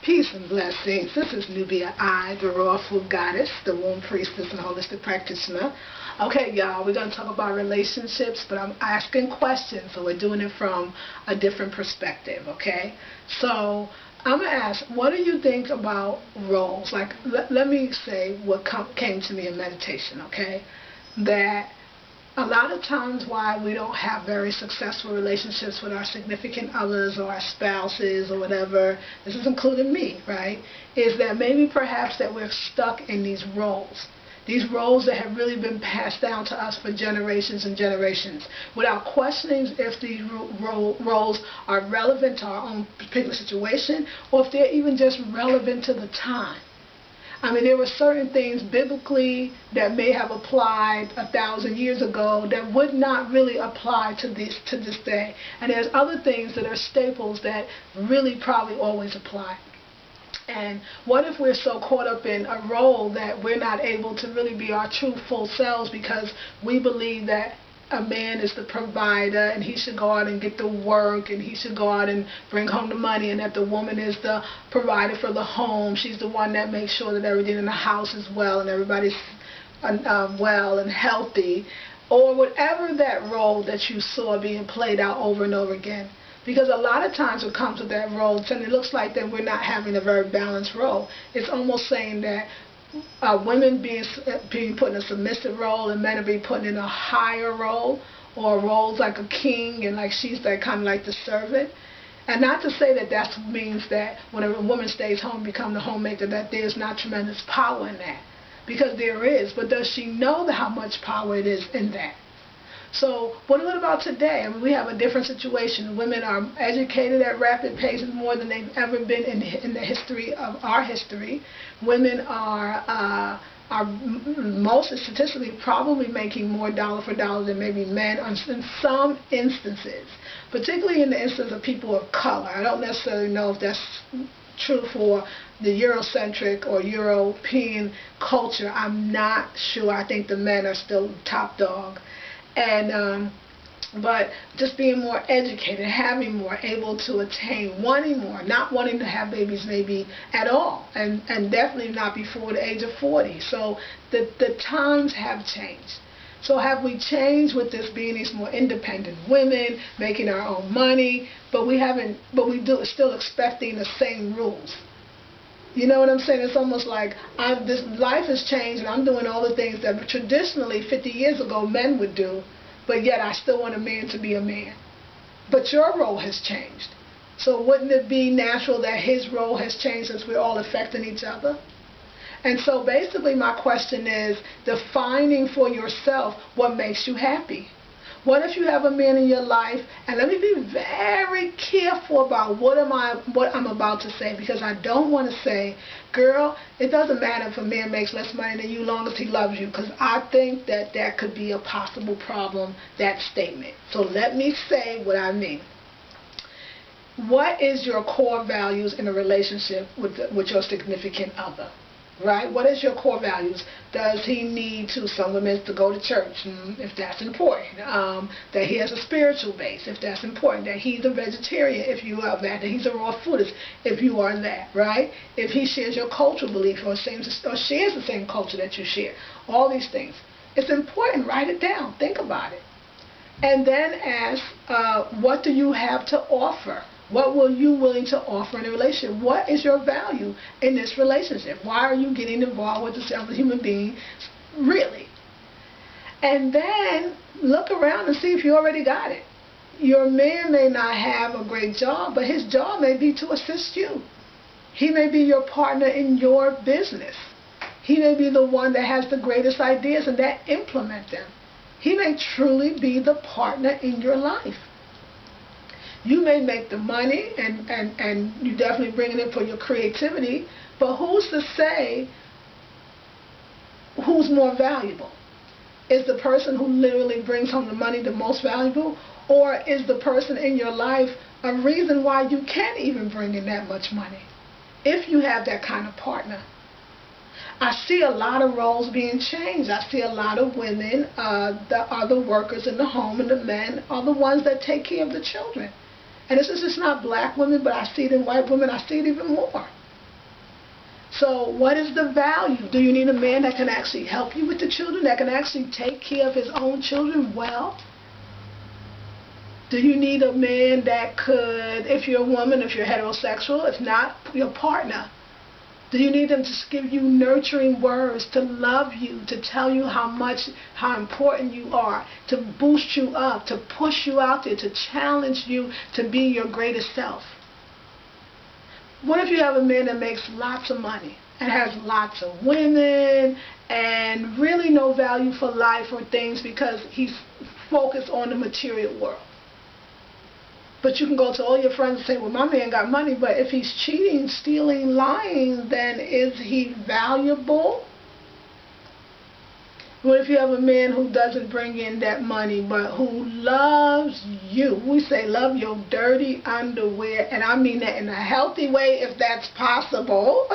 Peace and blessings. This is Nubia I, the Raw Food Goddess, the womb priestess and holistic practitioner. Okay, y'all, we're going to talk about relationships, but I'm asking questions, so we're doing it from a different perspective, okay? So I'm going to ask, what do you think about roles? Like, let me say what came to me in meditation, okay? That a lot of times why we don't have very successful relationships with our significant others or our spouses or whatever, this is including me, right, is that maybe perhaps that we're stuck in these roles. These roles that have really been passed down to us for generations and generations without questioning if these roles are relevant to our own particular situation or if they're even just relevant to the time. I mean, there were certain things biblically that may have applied 1,000 years ago that would not really apply to this day. And there's other things that are staples that really probably always apply. And what if we're so caught up in a role that we're not able to really be our true full selves because we believe that a man is the provider and he should go out and get the work and he should go out and bring home the money, and that the woman is the provider for the home. She's the one that makes sure that everything in the house is well and everybody's well and healthy, or whatever that role that you saw being played out over and over again. Because a lot of times what comes with that role, and it looks like that we're not having a very balanced role. It's almost saying that women being put in a submissive role and men are being put in a higher role, or roles like a king, and like she's like kind of like the servant. And not to say that that means that when a woman stays home and becomes the homemaker that there's not tremendous power in that, because there is. But does she know how much power it is in that? So what about today? I mean, we have a different situation. Women are educated at rapid paces more than they've ever been in the history of our history. Women are most statistically probably making more dollar for dollar than maybe men in some instances, particularly in the instance of people of color. I don't necessarily know if that's true for the Eurocentric or European culture. I'm not sure. I think the men are still top dog. And but just being more educated, having more, able to attain, wanting more, not wanting to have babies maybe at all, and definitely not before the age of 40. So the times have changed. So have we changed with this being these more independent women, making our own money, but we still expecting the same rules? You know what I'm saying? It's almost like this life has changed and I'm doing all the things that traditionally 50 years ago men would do, but yet I still want a man to be a man. But your role has changed. So wouldn't it be natural that his role has changed since we're all affecting each other? And so basically my question is defining for yourself what makes you happy. What if you have a man in your life, and let me be very careful about what I'm about to say, because I don't want to say, girl, it doesn't matter if a man makes less money than you as long as he loves you, because I think that that could be a possible problem, that statement. So let me say what I mean. What is your core values in a relationship with your significant other? Right? What is your core values? Does he need some women to go to church, if that's important? That he has a spiritual base, if that's important. That he's a vegetarian, if you are that. That he's a raw foodist, if you are that. Right? If he shares your cultural belief or shares the same culture that you share. All these things. It's important. Write it down. Think about it. And then ask, what do you have to offer? What will you willing to offer in a relationship? What is your value in this relationship? Why are you getting involved with this other human being, really? And then look around and see if you already got it. Your man may not have a great job, but his job may be to assist you. He may be your partner in your business. He may be the one that has the greatest ideas and that implement them. He may truly be the partner in your life. You may make the money, and you definitely bring it in for your creativity, but who's to say who's more valuable? Is the person who literally brings home the money the most valuable, or is the person in your life a reason why you can't even bring in that much money, if you have that kind of partner? I see a lot of roles being changed. I see a lot of women that are the workers in the home, and the men are the ones that take care of the children. And this is just not black women, but I see it in white women. I see it even more. So what is the value? Do you need a man that can actually help you with the children, that can actually take care of his own children well? Do you need a man that could, if you're a woman, if you're heterosexual, if not, your partner? Do you need them to give you nurturing words, to love you, to tell you how important you are, to boost you up, to push you out there, to challenge you to be your greatest self? What if you have a man that makes lots of money and has lots of women and really no value for life or things because he's focused on the material world? But you can go to all your friends and say, well, my man got money, but if he's cheating, stealing, lying, then is he valuable? What if you have a man who doesn't bring in that money, but who loves you? We say love your dirty underwear, and I mean that in a healthy way if that's possible.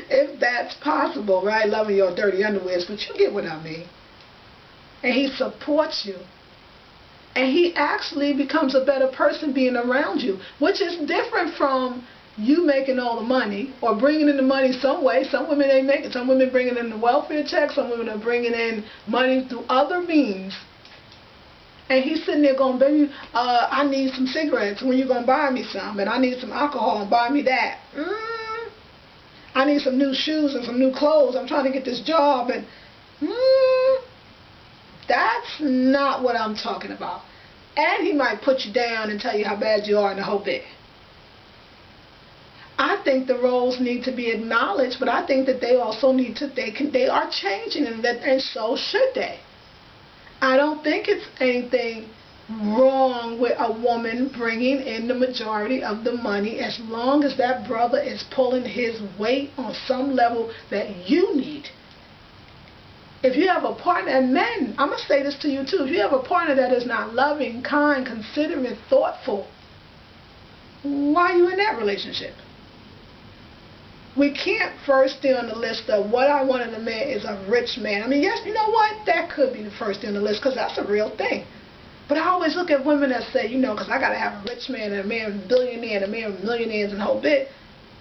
If that's possible, right? Loving your dirty underwears, but you get what I mean. And he supports you. And he actually becomes a better person being around you, which is different from you making all the money or bringing in the money some way. Some women ain't making. Some women bringing in the welfare check. Some women are bringing in money through other means. And he's sitting there going, baby, I need some cigarettes. When you going to buy me some? And I need some alcohol and buy me that. I need some new shoes and some new clothes. I'm trying to get this job. And that's not what I'm talking about. And he might put you down and tell you how bad you are and the whole bit. I think the roles need to be acknowledged, but I think that they also need to, they are changing, and so should they. I don't think it's anything wrong with a woman bringing in the majority of the money as long as that brother is pulling his weight on some level that you need. If you have a partner, and men, I'm going to say this to you too, if you have a partner that is not loving, kind, considerate, thoughtful, why are you in that relationship? We can't first stay on the list of what I want in a man is a rich man. I mean, yes, you know what? That could be the first thing on the list because that's a real thing. But I always look at women that say, you know, because I got to have a rich man and a man with a billionaire and a man with millionaires and the whole bit.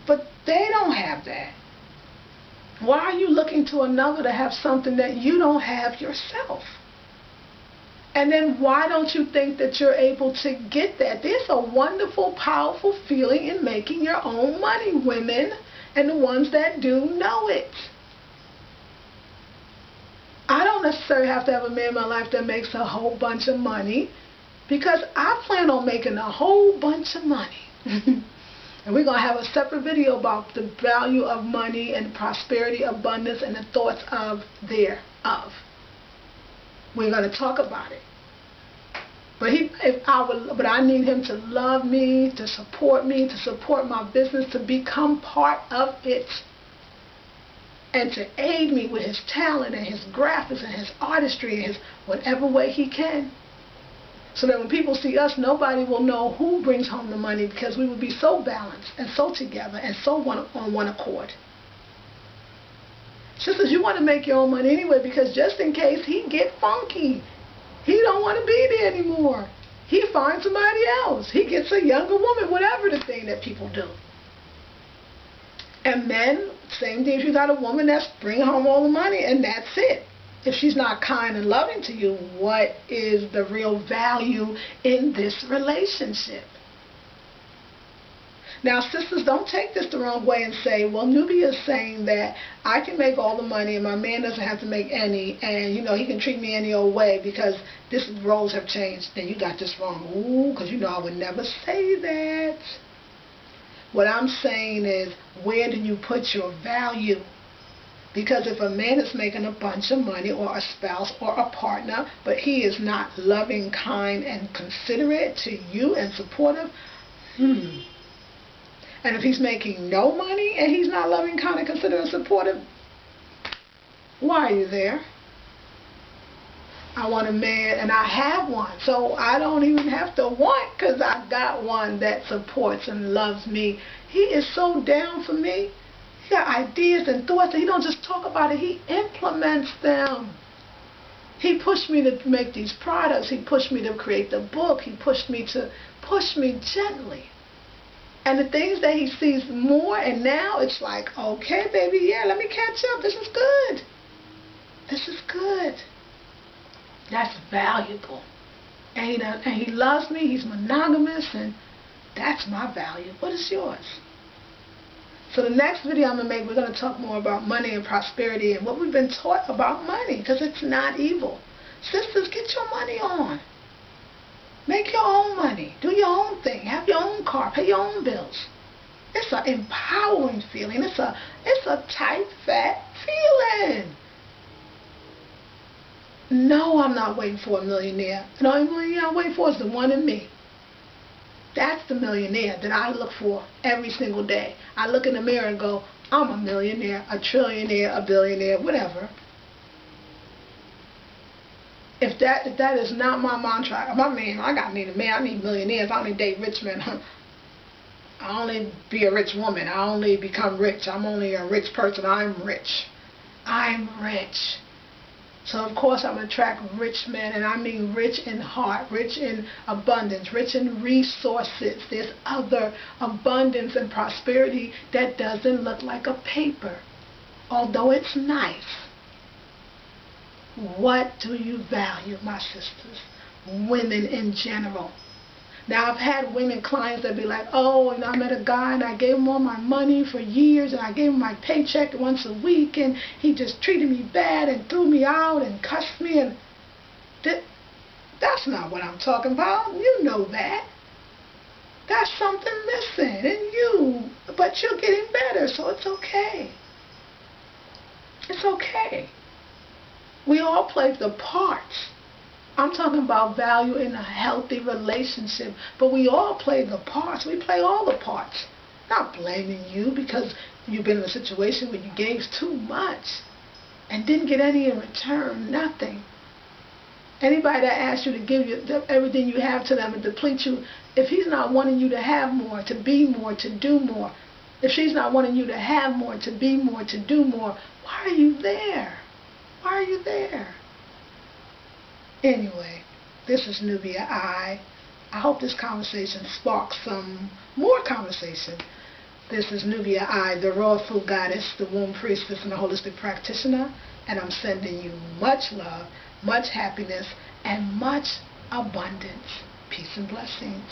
But they don't have that. Why are you looking to another to have something that you don't have yourself? And then why don't you think that you're able to get that? There's a wonderful, powerful feeling in making your own money, women, and the ones that do know it. I don't necessarily have to have a man in my life that makes a whole bunch of money because I plan on making a whole bunch of money. And we're going to have a separate video about the value of money and prosperity, abundance, and the thoughts of thereof. We're going to talk about it. But I need him to love me, to support my business, to become part of it, and to aid me with his talent and his graphics and his artistry and his whatever way he can. So that when people see us, nobody will know who brings home the money because we will be so balanced and so together and so on one accord. Sisters, you want to make your own money anyway because just in case he get funky, he don't want to be there anymore. He finds somebody else. He gets a younger woman, whatever the thing that people do. And men, same thing. If you got a woman that's bringing home all the money and that's it. If she's not kind and loving to you, what is the real value in this relationship? Now, sisters, don't take this the wrong way and say, well, Nubia is saying that I can make all the money and my man doesn't have to make any, and, you know, he can treat me any old way because this roles have changed. Then you got this wrong. Ooh, because, you know, I would never say that. What I'm saying is, where do you put your value? Because if a man is making a bunch of money, or a spouse, or a partner, but he is not loving, kind, and considerate to you and supportive, And if he's making no money and he's not loving, kind, and considerate and supportive, why are you there? I want a man, and I have one, so I don't even have to want because I got one that supports and loves me. He is so down for me. He got ideas and thoughts, and he don't just talk about it, he implements them. He pushed me to make these products. He pushed me to create the book. He pushed me gently. And the things that he sees more, and now it's like, okay, baby, yeah, let me catch up. This is good. This is good. That's valuable. And he loves me. He's monogamous, and that's my value. What is yours? So the next video I'm going to make, we're going to talk more about money and prosperity and what we've been taught about money, because it's not evil. Sisters, get your money on. Make your own money. Do your own thing. Have your own car. Pay your own bills. It's an empowering feeling. It's a tight, fat feeling. No, I'm not waiting for a millionaire. The only millionaire I'm waiting for is the one in me. That's the millionaire that I look for every single day. I look in the mirror and go, I'm a millionaire, a trillionaire, a billionaire, whatever. If that is not my mantra, I need a man, I need millionaires, I only date rich men. I only be a rich woman. I only become rich. I'm only a rich person. I'm rich. I'm rich. So of course I'm going to attract rich men, and I mean rich in heart, rich in abundance, rich in resources. There's other abundance and prosperity that doesn't look like a paper, although it's nice. What do you value, my sisters? Women in general. Now, I've had women clients that be like, oh, and I met a guy and I gave him all my money for years, and I gave him my paycheck once a week, and he just treated me bad and threw me out and cussed me. And that's not what I'm talking about. You know that. That's something missing in you, but you're getting better, so it's okay. It's okay. We all play the parts. I'm talking about value in a healthy relationship, but we all play the parts. We play all the parts. Not blaming you because you've been in a situation where you gave too much and didn't get any in return, nothing. Anybody that asks you to give you everything you have to them and deplete you, if he's not wanting you to have more, to be more, to do more, if she's not wanting you to have more, to be more, to do more, why are you there? Why are you there? Anyway, this is Nubia I. I hope this conversation sparks some more conversation. This is Nubia I, the Raw Food Goddess, the Womb Priestess, and the Holistic Practitioner. And I'm sending you much love, much happiness, and much abundance. Peace and blessings.